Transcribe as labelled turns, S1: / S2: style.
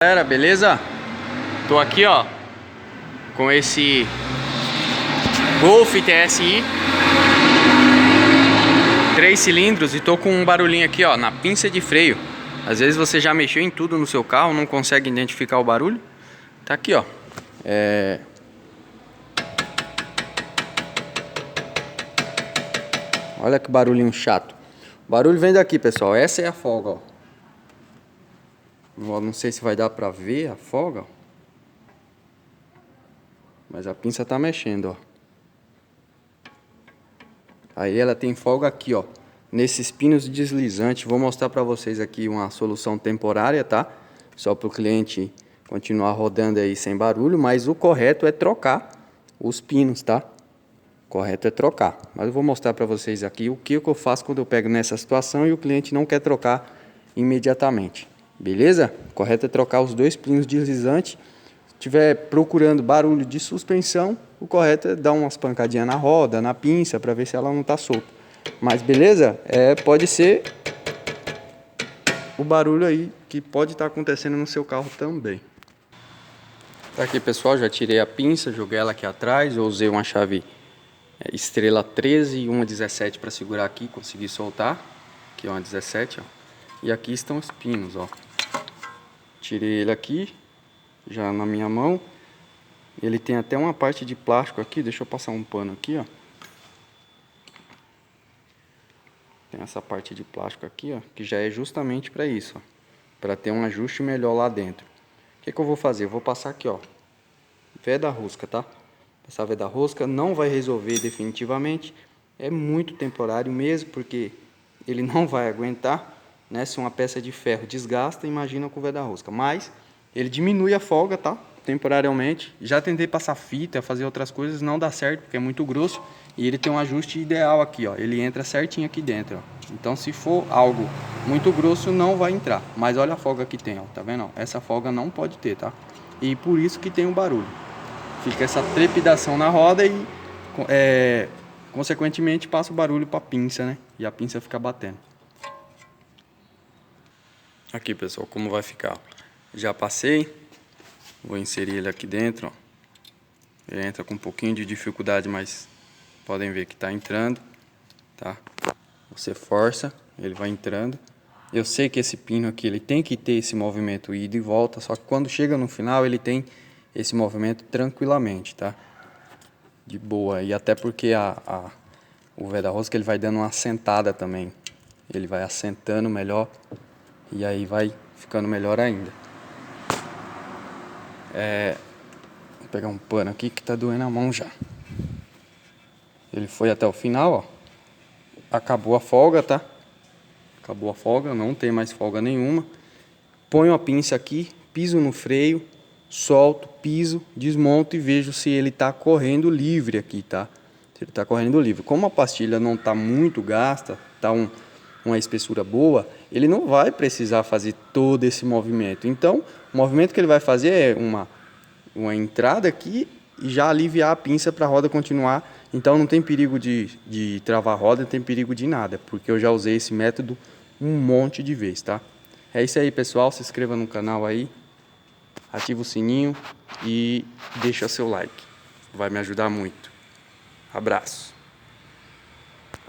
S1: Galera, beleza? Tô aqui, ó, com esse Golf TSI 3 cilindros e tô com um barulhinho aqui, ó, na pinça de freio. Às vezes você já mexeu em tudo no seu carro, não consegue identificar o barulho. Tá aqui, ó. Olha que barulhinho chato. O barulho vem daqui, pessoal. Essa é a folga, ó. Não sei se vai dar pra ver a folga, ó. Mas a pinça tá mexendo, ó. Aí ela tem folga aqui, ó, nesses pinos deslizantes. Vou mostrar pra vocês aqui uma solução temporária, tá? Só pro cliente continuar rodando aí sem barulho. Mas o correto é trocar os pinos, tá? O correto é trocar. Mas eu vou mostrar pra vocês aqui o que eu faço quando eu pego nessa situação e o cliente não quer trocar imediatamente. Beleza? O correto é trocar os dois pinos deslizantes. Se estiver procurando barulho de suspensão, o correto é dar umas pancadinhas na roda, na pinça, para ver se ela não está solta. Mas beleza? Pode ser o barulho aí que pode estar acontecendo no seu carro também. Tá aqui, pessoal, já tirei a pinça, joguei ela aqui atrás. Eu usei uma chave estrela 13 e uma 17 para segurar aqui, consegui soltar. Aqui é uma 17, ó. E aqui estão os pinos, ó. Tirei ele aqui, já na minha mão. Ele tem até uma parte de plástico aqui, deixa eu passar um pano aqui, ó. Tem essa parte de plástico aqui, ó, que já é justamente para isso, ó, para ter um ajuste melhor lá dentro. O que eu vou fazer? Eu vou passar aqui, ó, veda-rosca, tá? Passar veda-rosca não vai resolver definitivamente, é muito temporário mesmo, porque ele não vai aguentar, né? Se uma peça de ferro desgasta, imagina com veda-rosca. Mas ele diminui a folga, tá? Temporariamente. Já tentei passar fita, fazer outras coisas, não dá certo porque é muito grosso. E ele tem um ajuste ideal aqui, ó. Ele entra certinho aqui dentro, ó. Então, se for algo muito grosso, não vai entrar. Mas olha a folga que tem, ó. Tá vendo? Essa folga não pode ter, tá? E por isso que tem um barulho. Fica essa trepidação na roda e, consequentemente, passa o barulho para a pinça, né? E a pinça fica batendo. Aqui, pessoal, como vai ficar? Já passei. Vou inserir ele aqui dentro, ó. Ele entra com um pouquinho de dificuldade, mas podem ver que está entrando, tá? Você força, ele vai entrando. Eu sei que esse pino aqui, ele tem que ter esse movimento ida e volta, só que quando chega no final, ele tem esse movimento tranquilamente, tá? De boa. E até porque o veda-rosca, ele vai dando uma assentada também. Ele vai assentando melhor e aí vai ficando melhor ainda. Vou pegar um pano aqui que tá doendo a mão já. Ele foi até o final, ó. Acabou a folga, tá? Acabou a folga, não tem mais folga nenhuma. Ponho a pinça aqui, piso no freio, solto, piso, desmonto e vejo se ele tá correndo livre aqui, tá? Se ele tá correndo livre. Como a pastilha não tá muito gasta, tá uma espessura boa, ele não vai precisar fazer todo esse movimento. Então, o movimento que ele vai fazer é uma entrada aqui e já aliviar a pinça para a roda continuar. Então não tem perigo de travar a roda, não tem perigo de nada, porque eu já usei esse método um monte de vezes, tá? É isso aí, pessoal. Se inscreva no canal aí, ativa o sininho e deixa seu like. Vai me ajudar muito. Abraço.